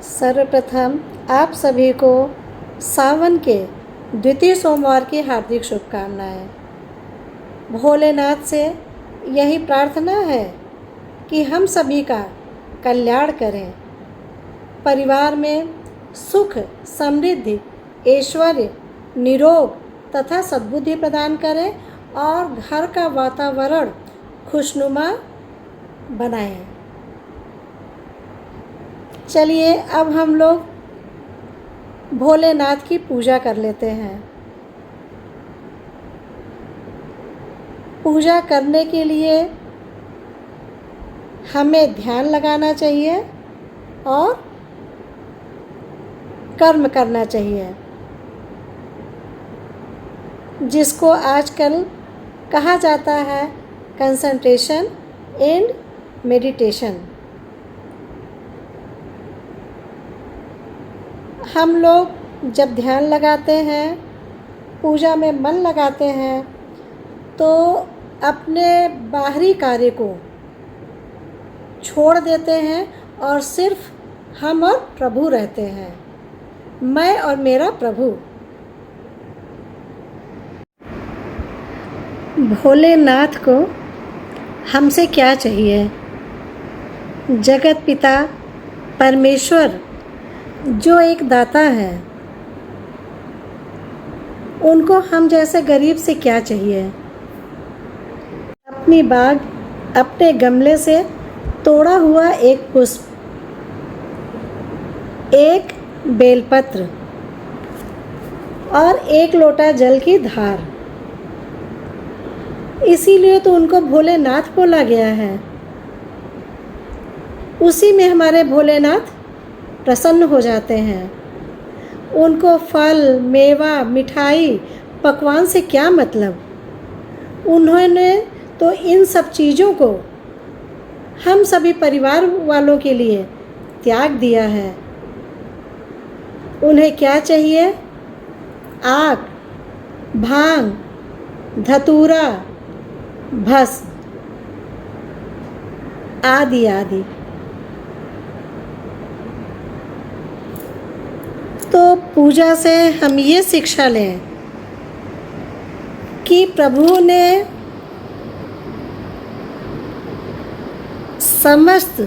सर्वप्रथम आप सभी को सावन के द्वितीय सोमवार की हार्दिक शुभकामनाएं। भोलेनाथ से यही प्रार्थना है कि हम सभी का कल्याण करें, परिवार में सुख, समृद्धि, ऐश्वर्य, निरोग तथा सद्बुद्धि प्रदान करें और घर का वातावरण खुशनुमा बनाएं। चलिए अब हम लोग भोलेनाथ की पूजा कर लेते हैं। पूजा करने के लिए हमें ध्यान लगाना चाहिए और कर्म करना चाहिए, जिसको आजकल कहा जाता है कंसंट्रेशन एंड मेडिटेशन। हम लोग जब ध्यान लगाते हैं, पूजा में मन लगाते हैं, तो अपने बाहरी कार्य को छोड़ देते हैं और सिर्फ हम और प्रभु रहते हैं, मैं और मेरा प्रभु। भोलेनाथ को हमसे क्या चाहिए? जगत पिता परमेश्वर जो एक दाता है, उनको हम जैसे गरीब से क्या चाहिए? अपनी बाग, अपने गमले से तोड़ा हुआ एक पुष्प, एक बेलपत्र और एक लोटा जल की धार, इसीलिए तो उनको भोलेनाथ बोला गया है। उसी में हमारे भोलेनाथ प्रसन्न हो जाते हैं। उनको फल, मेवा, मिठाई, पकवान से क्या मतलब? उन्होंने तो इन सब चीज़ों को हम सभी परिवार वालों के लिए त्याग दिया है। उन्हें क्या चाहिए? आग, भांग, धतूरा, भस्म आदि आदि। तो पूजा से हम ये शिक्षा लें कि प्रभु ने समस्त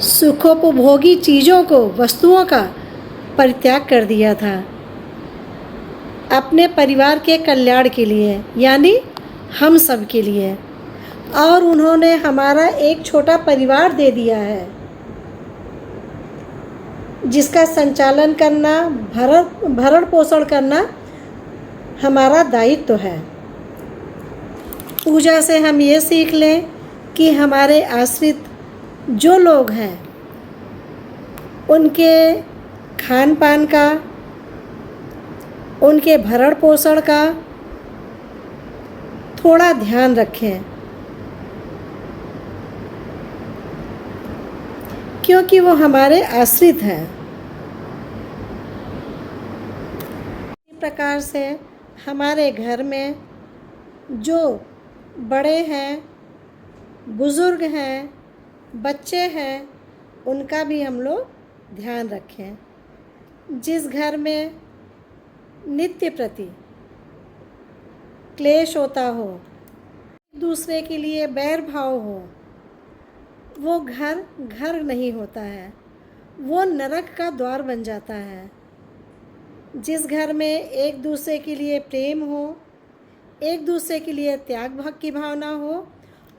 सुखोपभोगी चीज़ों को, वस्तुओं का परित्याग कर दिया था अपने परिवार के कल्याण के लिए, यानी हम सब के लिए। और उन्होंने हमारा एक छोटा परिवार दे दिया है, जिसका संचालन करना, भरण पोषण करना हमारा दायित्व है। पूजा से हम ये सीख लें कि हमारे आश्रित जो लोग हैं, उनके खान पान का, उनके भरण पोषण का थोड़ा ध्यान रखें, क्योंकि वो हमारे आश्रित हैं। इसी प्रकार से हमारे घर में जो बड़े हैं, बुज़ुर्ग हैं, बच्चे हैं, उनका भी हम लोग ध्यान रखें। जिस घर में नित्य प्रति क्लेश होता हो, एक दूसरे के लिए बैर भाव हो, वो घर घर नहीं होता है, वो नरक का द्वार बन जाता है। जिस घर में एक दूसरे के लिए प्रेम हो, एक दूसरे के लिए त्याग भाव की भावना हो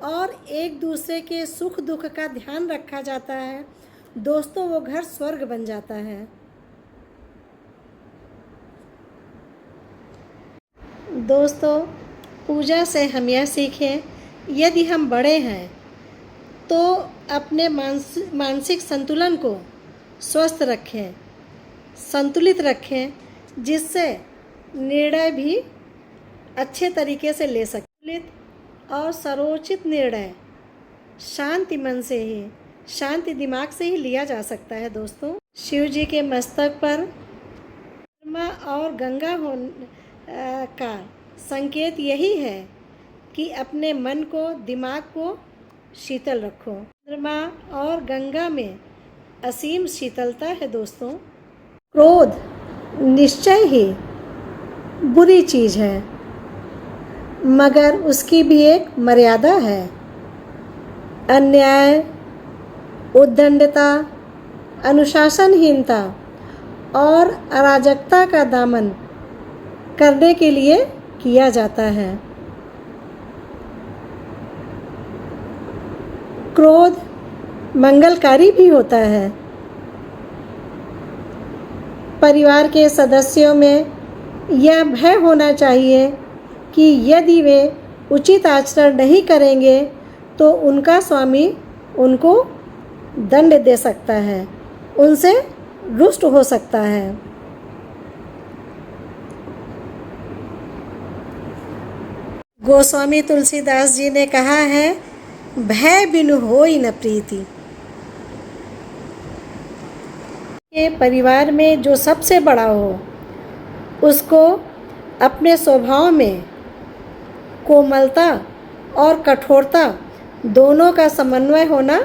और एक दूसरे के सुख दुख का ध्यान रखा जाता है, दोस्तों, वो घर स्वर्ग बन जाता है। दोस्तों, पूजा से हम यह सीखें, यदि हम बड़े हैं तो अपने मानसिक संतुलन को स्वस्थ रखें, संतुलित रखें, जिससे निर्णय भी अच्छे तरीके से ले सकें। संतुलित और सर्वोचित निर्णय शांति मन से ही, शांति दिमाग से ही लिया जा सकता है। दोस्तों, शिव जी के मस्तक पर चंद्रमा और गंगा का संकेत यही है कि अपने मन को, दिमाग को शीतल रखो। चंद्रमा और गंगा में असीम शीतलता है दोस्तों। क्रोध निश्चय ही बुरी चीज़ है, मगर उसकी भी एक मर्यादा है। अन्याय, उद्दंडता, अनुशासनहीनता और अराजकता का दामन करने के लिए किया जाता है। क्रोध मंगलकारी भी होता है। परिवार के सदस्यों में यह भय होना चाहिए कि यदि वे उचित आचरण नहीं करेंगे तो उनका स्वामी उनको दंड दे सकता है, उनसे रुष्ट हो सकता है। गोस्वामी तुलसीदास जी ने कहा है, भय बिनु होई न प्रीति। के परिवार में जो सबसे बड़ा हो उसको अपने स्वभाव में कोमलता और कठोरता दोनों का समन्वय होना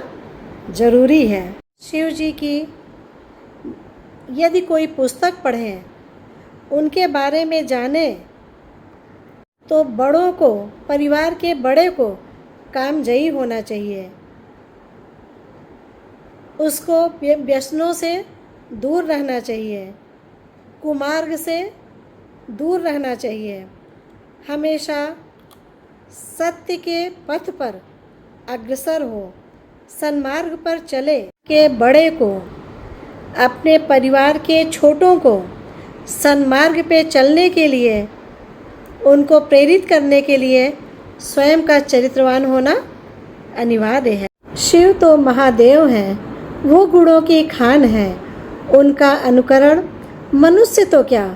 जरूरी है। शिव जी की यदि कोई पुस्तक पढ़ें, उनके बारे में जाने, तो बड़ों को, परिवार के बड़े को कामजयी होना चाहिए। उसको व्यसनों से दूर रहना चाहिए, कुमार्ग से दूर रहना चाहिए, हमेशा सत्य के पथ पर अग्रसर हो, सन्मार्ग पर चले। के बड़े को, अपने परिवार के छोटों को सन्मार्ग पे चलने के लिए, उनको प्रेरित करने के लिए स्वयं का चरित्रवान होना अनिवार्य है। शिव तो महादेव हैं, वो गुणों की खान है। उनका अनुकरण मनुष्य तो क्या,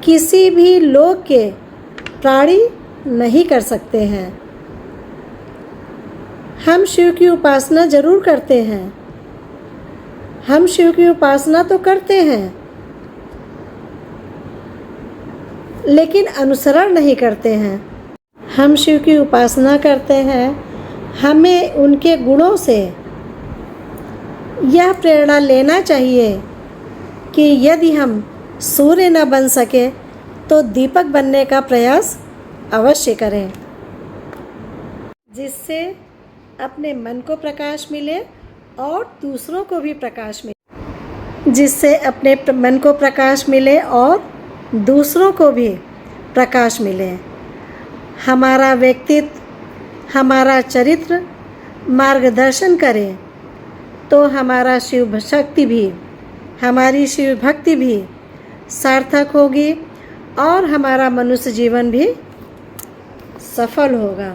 किसी भी लोक के प्राणी नहीं कर सकते हैं। हम शिव की उपासना जरूर करते हैं, हम शिव की उपासना तो करते हैं, लेकिन अनुसरण नहीं करते हैं। हम शिव की उपासना करते हैं, हमें उनके गुणों से यह प्रेरणा लेना चाहिए कि यदि हम सूर्य न बन सके तो दीपक बनने का प्रयास अवश्य करें, जिससे अपने मन को प्रकाश मिले और दूसरों को भी प्रकाश मिले, जिससे अपने मन को प्रकाश मिले और दूसरों को भी प्रकाश मिले। हमारा व्यक्तित्व, हमारा चरित्र मार्गदर्शन करे तो हमारा शिव शक्ति भी, हमारी शिव भक्ति भी सार्थक होगी और हमारा मनुष्य जीवन भी सफल होगा।